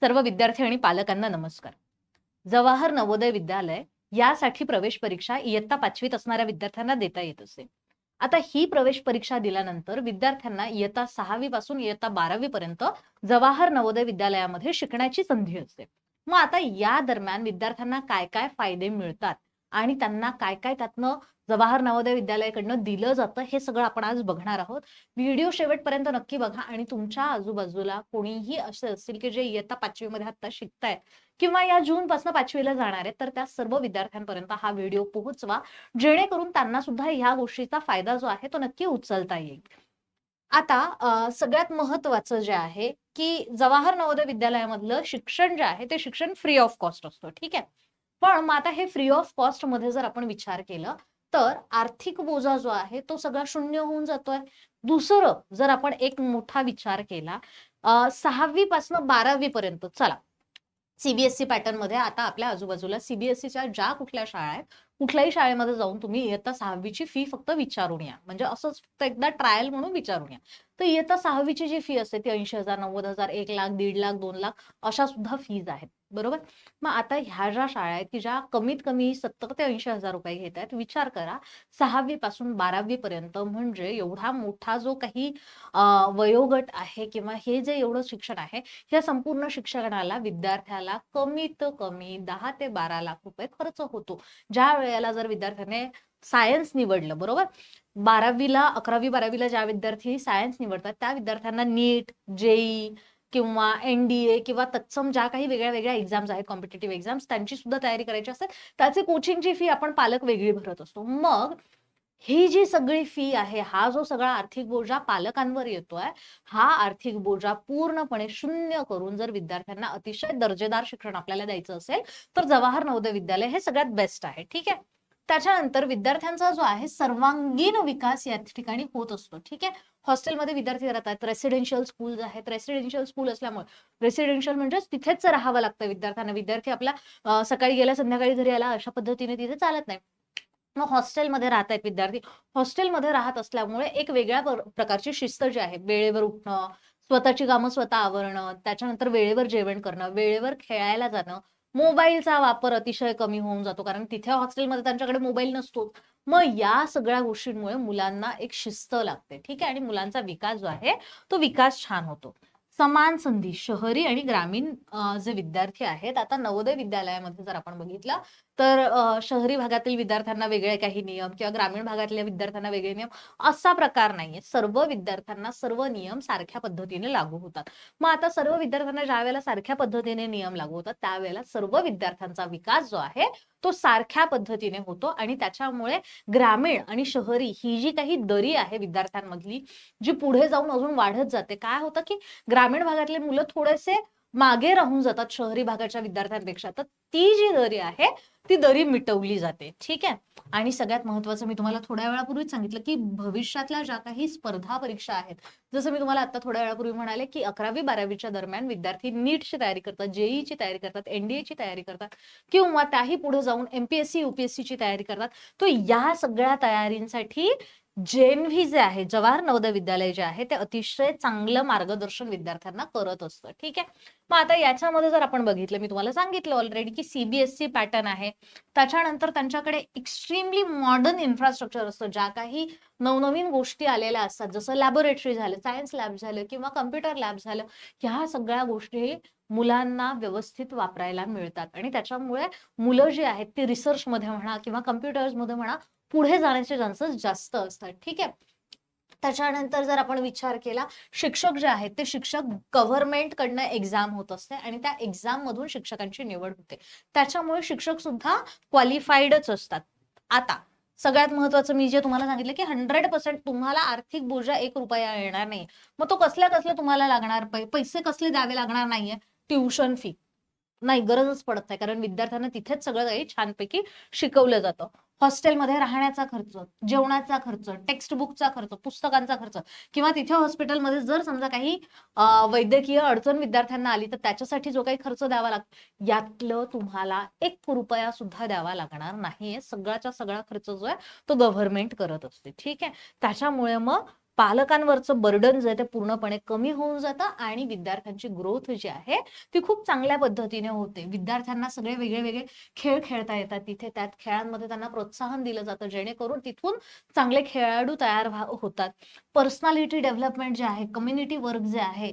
सर्व विद्यार्थी आणि पालकांना नमस्कार. जवाहर नवोदय विद्यालय यासाठी प्रवेश परीक्षा इयत्ता 5वीत असणाऱ्या विद्यार्थ्यांना देता येत असते. आता ही प्रवेश परीक्षा दिल्यानंतर विद्यार्थ्यांना इयत्ता 6वी पासून इयत्ता 12वी पर्यंत जवाहर नवोदय विद्यालयामध्ये शिकण्याची संधी असते. मग आता या दरम्यान विद्यार्थ्यांना काय-काय फायदे मिळतात आणि त्यांना काय-काय त्यातनं जवाहर नवोदय विद्यालयाकडनं दिलं जातं, हे सगळं आपण आज बघणार आहोत. व्हिडिओ शेवटपर्यंत नक्की बघा आणि तुमच्या आजूबाजूला कोणीही असे असतील की जे इयत्ता 5वी मध्ये आता शिकतायत किंवा या जून पासून 5वीला जाणार आहेत, तर त्या सर्व विद्यार्थ्यांपर्यंत हा व्हिडिओ पोहोचवा, जेणेकरून त्यांना सुद्धा ह्या गोष्टीचा फायदा जो आहे तो नक्की उचलता येईल. आता सगळ्यात महत्त्वाचं जे आहे, की जवाहर नवोदय विद्यालयामधलं शिक्षण जे आहे, ते शिक्षण फ्री ऑफ कॉस्ट असतं. ठीक आहे. पण मग आता हे फ्री ऑफ कॉस्टमध्ये जर आपण विचार केला, तर आर्थिक बोजा जो आहे, तो सगळा शून्य होऊन जातोय. दुसरं जर आपण एक मोठा विचार केला, 6वी पासून 12वी पर्यंत चला, सी पॅटर्नमध्ये आता आपल्या आजूबाजूला सी-बी-एस-सीच्या ज्या कुठल्या शाळा आहेत, कुठल्याही शाळेमध्ये जाऊन तुम्ही इयत्ता 6वीची फी फक्त विचारून या. म्हणजे असंच फक्त एकदा ट्रायल म्हणून विचारून या. तर इयत्ता 6वीची जी फी असते ती 80,000, 90,000, 1,00,000, 1,50,000, 2,00,000 अशा सुद्धा फीज आहेत. बरोबर? मग आता ह्या ज्या शाळा आहेत, की ज्या कमीत कमी 70,000 ते 80,000 रुपये घेत आहेत. विचार करा 6वी पासून 12वी पर्यंत म्हणजे एवढा मोठा जो काही वयोगट आहे किंवा हे जे एवढं शिक्षण आहे, या संपूर्ण शिक्षणाला विद्यार्थ्याला कमीत कमी 10 ते 12 लाख रुपये खर्च होतो. ज्या वेळेला जर विद्यार्थ्याने सायन्स निवडलं, बरोबर? 12वीला 11वी-12वीला ज्या विद्यार्थी सायन्स निवडतात, त्या विद्यार्थ्यांना नीट, जेईई किंवा एन-डी-ए किंवा तत्सम ज्या काही वेगळ्या-वेगळ्या एक्झाम्स आहेत, कॉम्पिटिटिव्ह एक्झाम्स त्यांची सुद्धा तयारी करायची असते. त्याची कोचिंगची फी आपण पालक वेगळी भरत असतो. मग ही जी सगळी फी आहे, हा जो सगळा आर्थिक बोजा पालकांवर येतोय, हा आर्थिक बोजा पूर्णपणे शून्य करून जर विद्यार्थ्यांना अतिशय दर्जेदार शिक्षण आपल्याला द्यायचं असेल, तर जवाहर नवोदय विद्यालय हे सगळ्यात बेस्ट आहे. ठीक आहे. त्याच्यानंतर विद्यार्थ्यांचा जो आहे सर्वांगीण विकास या ठिकाणी होत असतो. ठीक आहे. हॉस्टेलमध्ये विद्यार्थी राहतात, रेसिडेन्शियल स्कूल्स आहेत. रेसिडेन्शियल स्कूल असल्यामुळे रेसिडेन्शियल म्हणजेच तिथेच राहावं लागतं विद्यार्थ्यांना. विद्यार्थी आपला सकाळी गेला, संध्याकाळी घरी आला अशा पद्धतीने तिथे चालत नाही. मग हॉस्टेलमध्ये राहतायत विद्यार्थी. हॉस्टेलमध्ये राहत असल्यामुळे एक वेगळ्या प्रकारची शिस्त जी आहे, वेळेवर उठणं, स्वतःची कामं स्वतः आवरणं, त्याच्यानंतर वेळेवर जेवण करणं, वेळेवर खेळायला जाणं, मोबाईलचा वापर अतिशय कमी होऊन जातो. कारण तिथे हॉस्टेलमध्ये त्यांच्याकडे मोबाईल नसतो. मग या सगळ्या गोष्टींमुळे मुलांना एक शिस्त लागते. ठीक आहे. आणि मुलांचा विकास जो आहे, तो विकास छान होतो. समान संधी शहरी आणि ग्रामीण जे विद्यार्थी आहेत, आता नवोदय विद्यालयामध्ये जर आपण बघितलं, तर शहरी भागातील विद्यार्थ्यांना वेगळे काही नियम किंवा ग्रामीण भागातल्या विद्यार्थ्यांना वेगळे नियम असा प्रकार नाहीये. सर्व विद्यार्थ्यांना सर्व नियम सारख्या पद्धतीने लागू होतात. मग आता सर्व विद्यार्थ्यांना ज्यावेळेला सारख्या पद्धतीने नियम लागू होतात, त्यावेळेला सर्व विद्यार्थ्यांचा विकास जो आहे, तो सारख्या पद्धतीने होतो आणि त्याच्यामुळे ग्रामीण आणि शहरी ही जी काही दरी आहे विद्यार्थ्यांमधली, जी पुढे जाऊन अजून वाढत जाते. काय होतं, की ग्रामीण भागातले मुलं थोडेसे मागे राहून जातात शहरी भागाच्या विद्यार्थ्यांपेक्षा. तर ती जी दरी आहे, ती दरी मिटवली जाते. ठीक आहे. आणि सगळ्यात महत्त्वाचं मी तुम्हाला थोड्या वेळापूर्वीच सांगितलं, की भविष्यातल्या ज्या काही स्पर्धा परीक्षा आहेत, जसं मी तुम्हाला आता थोड्या वेळापूर्वी म्हणाले, की 11वी-12वीच्या दरम्यान विद्यार्थी नीटची तयारी करतात, जेईईची तयारी करतात, एन-डी-एची तयारी करतात किंवा त्याही पुढे जाऊन एम-पी-एस-सी, यू-पी-एस-सीची तयारी करतात. तर या सगळ्या तयारींसाठी जे आहे, जवाहर नवोदय विद्यालय जे आहे, ते अतिशय चांगलं मार्गदर्शन विद्यार्थ्यांना करत असतं. ठीक आहे. मग आता याच्यामध्ये जर आपण बघितलं, मी तुम्हाला सांगितलं ऑलरेडी, की सी पॅटर्न आहे. त्याच्यानंतर त्यांच्याकडे एक्स्ट्रीमली मॉडर्न इन्फ्रास्ट्रक्चर असतं. ज्या काही नवनवीन गोष्टी आलेल्या असतात, जसं लॅबोरेटरी झालं, सायन्स लॅब झालं किंवा कॉम्प्युटर लॅब झालं, ह्या सगळ्या गोष्टी मुलांना व्यवस्थित वापरायला मिळतात आणि त्याच्यामुळे मुलं जी आहेत ती रिसर्चमध्ये म्हणा किंवा कॉम्प्युटर्समध्ये म्हणा, पुढे जाण्याचे चान्सेस जास्त असतात. ठीक आहे. त्याच्यानंतर जर आपण विचार केला, शिक्षक जे आहेत ते शिक्षक गव्हर्नमेंट कडनं एक्झाम होत असते आणि त्या एक्झाम मधून शिक्षकांची निवड होते. त्याच्यामुळे शिक्षक सुद्धा क्वालिफाईडच असतात. आता सगळ्यात महत्त्वाचं मी जे तुम्हाला सांगितलं, की 100% तुम्हाला आर्थिक बोजा ₹1 येणार नाही. मग तो कसल्या तुम्हाला लागणार, पैसे कसले द्यावे लागणार नाहीये. ट्युशन फी नाही, गरजच पडत नाही. कारण विद्यार्थ्यांना तिथेच सगळं काही छानपैकी शिकवलं जातं. हॉस्टेलमध्ये राहण्याचा खर्च, जेवणाचा खर्च, टेक्स्ट बुकचा खर्च, पुस्तकांचा खर्च किंवा तिथे हॉस्पिटलमध्ये जर समजा काही वैद्यकीय अडचण विद्यार्थ्यांना आली, तर त्याच्यासाठी जो काही खर्च द्यावा लागतो, यातलं तुम्हाला ₹1 सुद्धा द्यावा लागणार नाहीये. सगळ्याचा सगळा खर्च जो आहे, तो गव्हर्नमेंट करत असते. ठीक आहे. त्याच्यामुळे मग पालकांवरचं बर्डन जे आहे ते पूर्णपणे कमी होऊन जातं आणि विद्यार्थ्यांची ग्रोथ जी आहे ती खूप चांगल्या पद्धतीने होते. विद्यार्थ्यांना सगळे वेगळे वेगळे खेळ खेळता येतात तिथे. त्यात खेळांमध्ये त्यांना प्रोत्साहन दिलं जातं, जेणेकरून तिथून चांगले खेळाडू तयार होतात. पर्सनॅलिटी डेव्हलपमेंट जे आहे, कम्युनिटी वर्क जे आहे,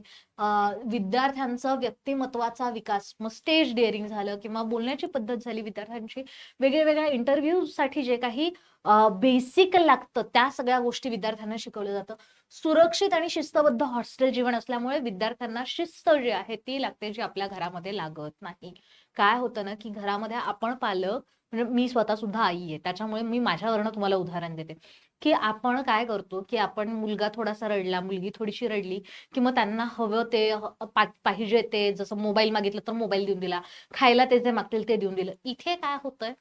विद्यार्थ्यांचं व्यक्तिमत्वाचा विकास, मग स्टेज डेअरिंग झालं किंवा बोलण्याची पद्धत झाली विद्यार्थ्यांची, वेगवेगळ्या इंटरव्ह्यूसाठी जे काही बेसिक लागतं त्या सगळ्या गोष्टी विद्यार्थ्यांना शिकवलं जातं. सुरक्षित आणि शिस्तबद्ध हॉस्टेल जीवन असल्यामुळे विद्यार्थ्यांना शिस्त जी आहे ती लागते, जी आपल्या घरामध्ये लागत नाही. काय होतं ना, की घरामध्ये आपण पालक, म्हणजे मी स्वतः सुद्धा आई आहे, त्याच्यामुळे मी माझ्यावरनं तुम्हाला उदाहरण देते, की आपण काय करतो, की आपण मुलगा थोडासा रडला, मुलगी थोडीशी रडली, की मग त्यांना हवं ते पाहिजे ते, जसं मोबाईल मागितलं तर मोबाईल देऊन दिला, खायला ते जे मागतील ते देऊन दिलं. इथे काय होतंय,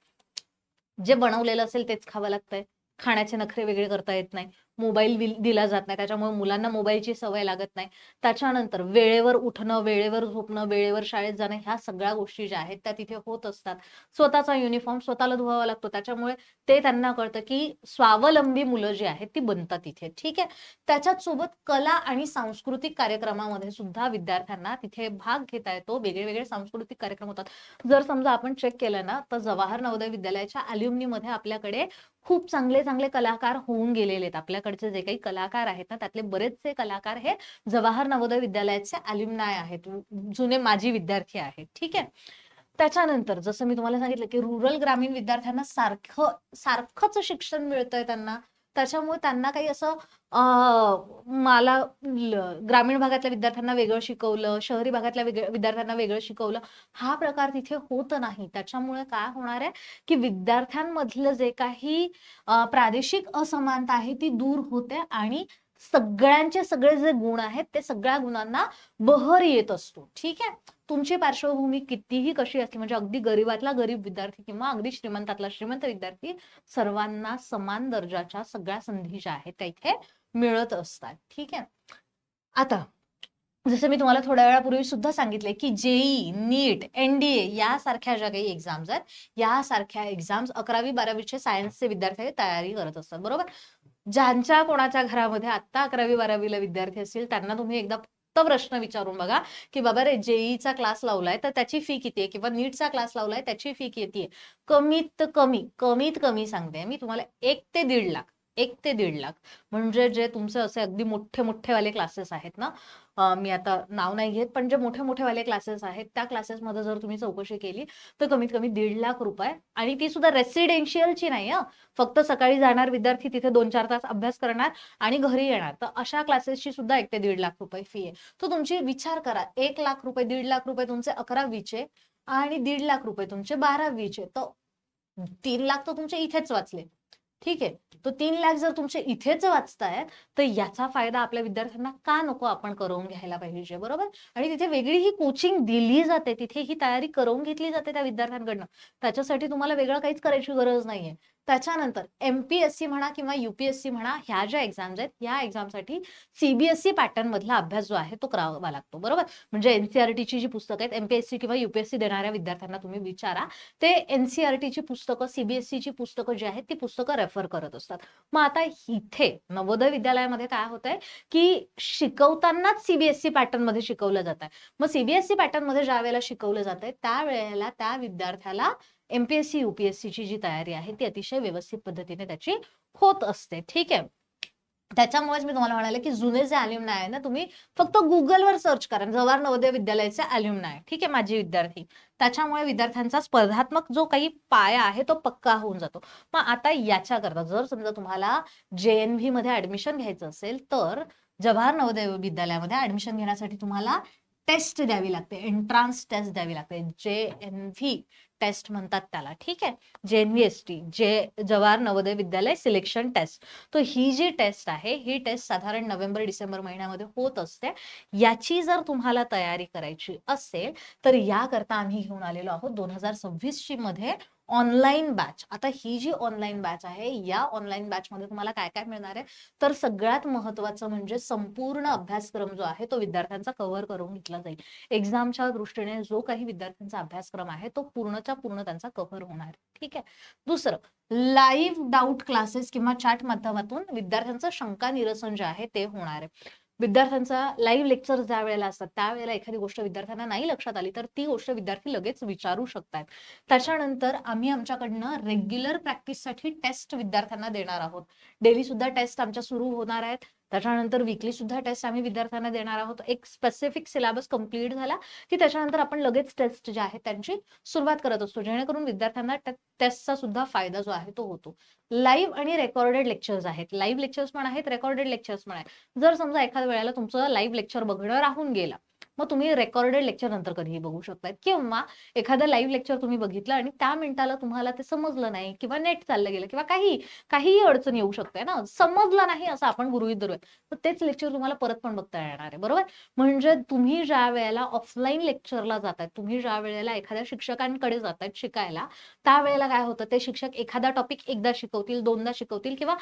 जे बनवलेलं असेल तेच खावं लागतंय. खाण्याचे नखरे वेगळे करता येत नाही. मोबाईल दिला जात नाही. त्याच्यामुळे मुलांना मोबाईलची सवय लागत नाही. त्याच्यानंतर वेळेवर उठणं, वेळेवर झोपणं, वेळेवर शाळेत जाणं, ह्या सगळ्या गोष्टी ज्या आहेत त्या तिथे होत असतात. स्वतःचा युनिफॉर्म स्वतःला धुवावा लागतो. त्याच्यामुळे ते त्यांना कळतं, की स्वावलंबी मुलं जी आहेत ती बनतात तिथे. ठीक आहे. त्याच्याच सोबत कला आणि सांस्कृतिक कार्यक्रमामध्ये सुद्धा विद्यार्थ्यांना तिथे भाग घेता येतो. वेगळे सांस्कृतिक कार्यक्रम होतात. जर समजा आपण चेक केलं ना, तर जवाहर नवोदय विद्यालयाच्या अल्युमिनीमध्ये आपल्याकडे खूप चांगले चांगले कलाकार होऊन गेलेले आहेत. आपल्याकडचे जे काही कलाकार आहेत ना, त्यातले बरेचसे कलाकार हे जवाहर नवोदय विद्यालयाचे अल्युमनाय आहेत. जुने माजी विद्यार्थी आहेत. ठीक आहे. त्याच्यानंतर जसं मी तुम्हाला सांगितलं, की रुरल ग्रामीण विद्यार्थ्यांना सारखंच शिक्षण मिळतंय त्यांना. त्याच्यामुळे त्यांना काही असं मला ग्रामीण भागातल्या विद्यार्थ्यांना वेगळं शिकवलं, शहरी भागातल्या विद्यार्थ्यांना वेगळं शिकवलं, हा प्रकार तिथे होत नाही. त्याच्यामुळे काय होणार आहे, की विद्यार्थ्यांमधलं जे काही प्रादेशिक असमानता आहे ती दूर होते आणि सगळ्यांचे सगळे जे गुण आहेत ते सगळ्या गुणांना बहर येत असतो. ठीक आहे. तुमची पार्श्वभूमी कितीही कशी असली, म्हणजे अगदी गरीबातला गरीब विद्यार्थी किंवा अगदी श्रीमंतातला श्रीमंत विद्यार्थी, सर्वांना समान दर्जाच्या सगळ्या संधी ज्या आहेत त्या इथे मिळत असतात. ठीक आहे. आता जसं मी तुम्हाला थोड्या वेळापूर्वी सुद्धा सांगितले, की जेई, नीट, एनडीए यासारख्या ज्या काही एक्झाम्स आहेत, यासारख्या एक्झाम्स 11वी-12वीचे सायन्सचे विद्यार्थी तयारी करत असतात. बरोबर. ज्यांच्या कोणाच्या घरामध्ये आता 11वी-12वीला विद्यार्थी असतील, त्यांना तुम्ही एकदा फक्त प्रश्न विचारून बघा, की बाबा रे, जेईचा क्लास लावलाय तर त्याची फी किती आहे, किंवा नीटचा क्लास लावलाय त्याची फी किती आहे. कमीत कमी सांगते मी तुम्हाला, 1 ते 1.5 लाख, 1 ते 1.5 लाख. म्हणजे जे तुमचे असे अगदी मोठे वाले क्लासेस आहेत ना, मी आता नाव नाही घेत, पण जे मोठे वाले क्लासेस आहेत त्या क्लासेसमध्ये जर तुम्ही चौकशी केली तर कमीत कमी 1.5 लाख रुपये, आणि ती सुद्धा रेसिडेन्शियलची नाही, फक्त सकाळी जाणार विद्यार्थी, तिथे 2-4 तास अभ्यास करणार आणि घरी येणार. तर अशा क्लासेसची सुद्धा 1 ते 1.5 लाख रुपये फी आहे. तर तुमची विचार करा, 1 लाख रुपये, 1.5 लाख रुपये तुमचे 11वीचे आणि 1.5 लाख रुपये तुमचे 12वीचे. तर 3 लाख तर तुमचे इथेच वाचले. ठीक आहे. तो 3 लाख जर तुमचे इथेच वाचतायत, तर याचा फायदा आपल्या विद्यार्थ्यांना का नको आपण करून घ्यायला पाहिजे, बरोबर? आणि तिथे वेगळी ही कोचिंग दिली जाते, तिथे ही तयारी करून घेतली जाते त्या विद्यार्थ्यांकडनं. त्याच्यासाठी तुम्हाला वेगळं काहीच करायची गरज नाहीये. त्याच्यानंतर एम-पी-एस-सी म्हणा किंवा यू-पी-एस-सी म्हणा, ह्या ज्या एक्झाम्स आहेत, ह्या एक्झामसाठी सी पॅटर्न मधला अभ्यास जो आहे तो करावा लागतो, बरोबर? म्हणजे एन-ची जी पुस्तकं आहेत, एम-पी-एस-सी किंवा यू-पी-एस-सी देणाऱ्या विद्यार्थ्यांना तुम्ही विचारा, ते एन-ची पुस्तकं, सी पुस्तकं जी आहेत ती पुस्तकं रेफर करत असतात. मग आता इथे नवोदय विद्यालयामध्ये काय होतंय, की शिकवतानाच सीबीएसई पॅटर्न मध्ये शिकवलं जात आहे. मग सीबीएसई पॅटर्न मध्ये ज्या वेळेला शिकवलं जातंय त्यावेळेला त्या विद्यार्थ्याला एमपीएससी यूपीएससीची जी तयारी आहे ती अतिशय व्यवस्थित पद्धतीने त्याची होत असते. ठीक आहे. त्याच्यामुळेच मी तुम्हाला म्हणाले, की जुने जे अल्युमनाय आहे ना, तुम्ही फक्त Googleवर सर्च करा, जवाहर नवोदय विद्यालयाचे अल्युमनाय. ठीक आहे, माझे विद्यार्थी. त्याच्यामुळे विद्यार्थ्यांचा स्पर्धात्मक जो काही पाया आहे तो पक्का होऊन जातो. मग आता याच्याकरता जर समजा तुम्हाला JNV मध्ये ऍडमिशन घ्यायचं असेल, तर जवाहर नवोदय विद्यालयामध्ये ऍडमिशन घेण्यासाठी तुम्हाला टेस्ट द्यावी लागते, एंट्रान्स टेस्ट द्यावी लागते. JNV टेस्ट म्हणतात त्याला. ठीक आहे. JNVST, जे जवाहर नवोदय विद्यालय सिलेक्शन टेस्ट. तर ही जी टेस्ट आहे, ही टेस्ट साधारण नोव्हेंबर-डिसेंबर महिन्यामध्ये होत असते. याची जर तुम्हाला तयारी करायची असेल, तर याकरता आम्ही घेऊन आलेलो आहोत 2026 ची मध्ये ऑनलाईन बॅच. आता ही जी ऑनलाईन बॅच आहे, या ऑनलाईन बॅचमध्ये तुम्हाला काय काय मिळणार आहे, तर सगळ्यात महत्त्वाचं म्हणजे संपूर्ण अभ्यासक्रम जो आहे तो विद्यार्थ्यांचा कव्हर करून घेतला जाईल. एक्झामच्या दृष्टीने जो काही विद्यार्थ्यांचा अभ्यासक्रम आहे तो पूर्णच्या पूर्ण त्यांचा कव्हर होणार आहे. ठीक आहे. दुसरं, लाईव्ह डाऊट क्लासेस किंवा चॅट माध्यमातून विद्यार्थ्यांचं शंका निरसन जे आहे ते होणार आहे. विद्यार्थ्यांचा लाईव्ह लेक्चर ज्या वेळेला असतात त्यावेळेला एखादी गोष्ट विद्यार्थ्यांना नाही लक्षात आली तर ती गोष्ट विद्यार्थी लगेच विचारू शकतात. त्याच्यानंतर आम्ही आमच्याकडनं रेग्युलर प्रॅक्टिससाठी टेस्ट विद्यार्थ्यांना देणार आहोत. डेली सुद्धा टेस्ट आमच्या सुरू होणार आहेत. त्याच्यानंतर वीकली सुद्धा टेस्ट आम्ही विद्यार्थ्यांना देणार आहोत. एक स्पेसिफिक सिलेबस कंप्लीट झाला की त्याच्यानंतर आपण लगेच टेस्ट जे आहे त्यांची सुरुवात करत असतो, जेणेकरून विद्यार्थ्यांना टेस्टचा सुद्धा फायदा जो आहे तो होतो. लाईव्ह आणि रेकॉर्डेड लेक्चर्स आहेत. लाईव्ह लेक्चर्स पण आहेत, रेकॉर्डेड लेक्चर्स पण आहेत. जर समजा एखाद्या वेळेला तुमचं लाईव्ह लेक्चर बघणं राहून गेला, मग तुम्ही रेकॉर्डेड लेक्चर नंतर कधीही बघू शकता, किंवा एखादं लाईव्ह लेक्चर तुम्ही बघितलं आणि त्या मिनिटाला तुम्हाला ते समजलं नाही किंवा नेट चाललं गेलं किंवा काहीही अडचण येऊ शकते ना, समजलं नाही असं आपण गृहीत धरूयात, तर तेच लेक्चर तुम्हाला परत पण बघता येणार आहे. बरोबर. म्हणजे तुम्ही ज्या वेळेला ऑफलाईन लेक्चरला जाताय, तुम्ही ज्या वेळेला एखाद्या शिक्षकांकडे जातायत शिकायला, त्यावेळेला काय होतं, ते शिक्षक एखादा टॉपिक एकदा शिकवतील, दोनदा शिकवतील किंवा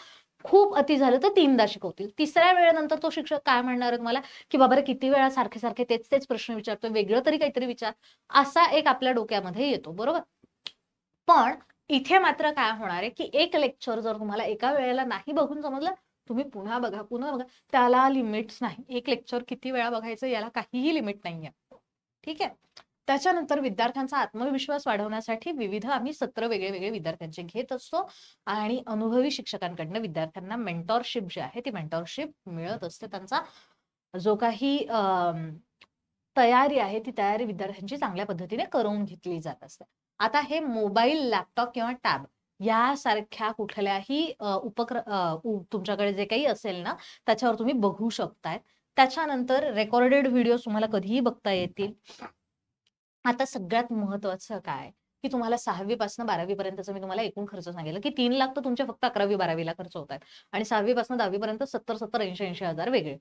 खूप अति झालं तर तीनदा शिकवतील. तिसऱ्या वेळेनंतर तो शिक्षक काय म्हणणार आहे मला, की बाबा रे किती वेळा सारखे सारखे तेच प्रश्न विचारतोय, वेगळं तरी काहीतरी विचार, असा एक आपल्या डोक्यामध्ये येतो. बरोबर. पण इथे मात्र काय होणार आहे, की एक लेक्चर जर तुम्हाला एका वेळेला नाही बघून समजलं, तुम्ही पुन्हा बघा, पुन्हा बघा. त्याला लिमिट्स नाही. एक लेक्चर किती वेळा बघायचं याला काहीही लिमिट नाहीये. ठीक आहे. त्याच्यानंतर विद्यार्थ्यांचा आत्मविश्वास वाढवण्यासाठी विविध आम्ही सत्र वेगळे विद्यार्थ्यांचे घेत असतो आणि अनुभवी शिक्षकांकडनं विद्यार्थ्यांना मेंटॉरशिप जी आहे ती मेंटॉरशिप मिळत असते. त्यांचा जो काही तयारी आहे ती तयारी विद्यार्थ्यांची चांगल्या पद्धतीने करून घेतली जात असते. आता हे मोबाईल, लॅपटॉप किंवा टॅब यासारख्या कुठल्याही तुमच्याकडे जे काही असेल ना, त्याच्यावर तुम्ही बघू शकताय. त्याच्यानंतर रेकॉर्डेड व्हिडिओ तुम्हाला कधीही बघता येतील. आता सगळ्यात महत्वाचं काय, की तुम्हाला 6वी पासून 12वी पर्यंतचा मी तुम्हाला एकूण खर्च सांगितला, की 3,00,000 तर तुमचे फक्त 11वी-12वी खर्च होत आहेत आणि 6वी पासून 10वी पर्यंत 70,000, 80,000 हजार वेगळे.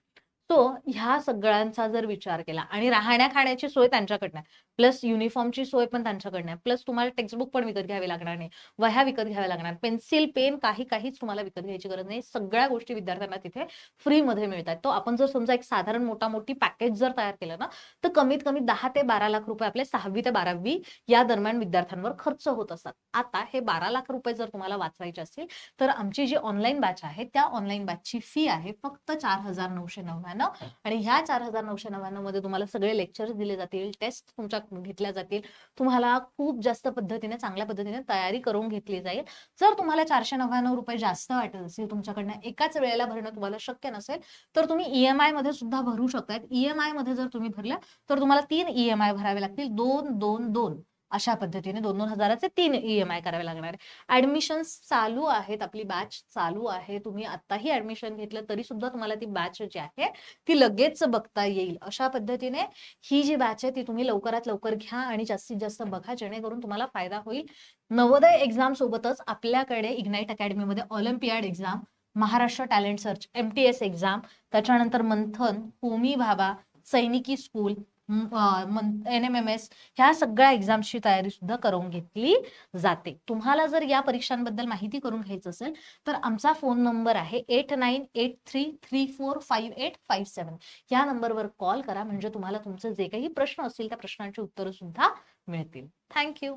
तो ह्या सगळ्यांचा जर विचार केला आणि राहण्या-खाण्याची सोय त्यांच्याकडनं आहे. प्लस युनिफॉर्मची सोय पण त्यांच्याकडनं आहे. प्लस तुम्हाला टेक्स्टबुक पण विकत घ्यावी लागणार नाही. वह्या विकत घ्याव्या लागणार. पेन्सिल, पेन काहीच तुम्हाला विकत घ्यायची गरज नाही. सगळ्या गोष्टी विद्यार्थ्यांना तिथे फ्रीमध्ये मिळतात. तो आपण जर समजा एक साधारण मोठी पॅकेज जर तयार केलं ना, तर कमीत कमी 10 ते 12 लाख रुपये आपले 6वी ते 12वी या दरम्यान विद्यार्थ्यांवर खर्च होत असतात. आता हे 12 लाख रुपये जर तुम्हाला वाचवायचे असतील, तर आमची जी ऑनलाईन बॅच आहे, त्या ऑनलाईन बॅचची फी आहे फक्त 4,999 आणि ह्या 4,999 मध्ये तुम्हाला सगळे लेक्चर्स दिले जातील, टेस्ट तुमच्या घेतल्या जातील. तुम्हाला खूप जास्त पद्धतीने, चांगल्या पद्धतीने तयारी करून घेतली जाईल. जर तुम्हाला 499 रुपये जास्त वाटत असेल, तुमच्याकडनं एकाच वेळेला भरणं तुम्हाला शक्य नसेल, तर तुम्ही ईएमआय मध्ये सुद्धा भरू शकता. ईएमआय मध्ये जर तुम्ही भरल्या, तर तुम्हाला 3 ईएमआय भरावे लागतील. 2-2-2 अशा पद्धतीने 2-2 हजाराचे 3 ईएमआय करावे लागणार आहे. ऍडमिशन्स चालू आहेत, आपली बॅच चालू आहे. तुम्ही आताही ऍडमिशन घेतलं तरी सुद्धा तुम्हाला ती बॅच जी आहे ती लगेच बघता येईल. अशा पद्धतीने ही जी बॅच आहे ती तुम्ही लवकरात लवकर घ्या आणि जास्तीत जास्त बघा, जेणेकरून तुम्हाला फायदा होईल. नवोदय एक्झाम सोबतच आपल्याकडे इग्नाइट अकॅडमीमध्ये olympiad exam, Maharashtra talent search, MTS exam, त्याच्यानंतर मंथन, होमी भाभा, सैनिकी स्कूल, NMMS ह्या सगळ्या एक्झाम्सची तयारी सुद्धा करून घेतली जाते. तुम्हाला जर या परीक्षांबद्दल माहिती करून घ्यायचं असेल तर आमचा फोन नंबर आहे 8983345857. या नंबरवर कॉल करा, म्हणजे तुम्हाला तुमचे जे काही प्रश्न असतील त्या प्रश्नांची उत्तरं सुद्धा मिळतील. थँक्यू.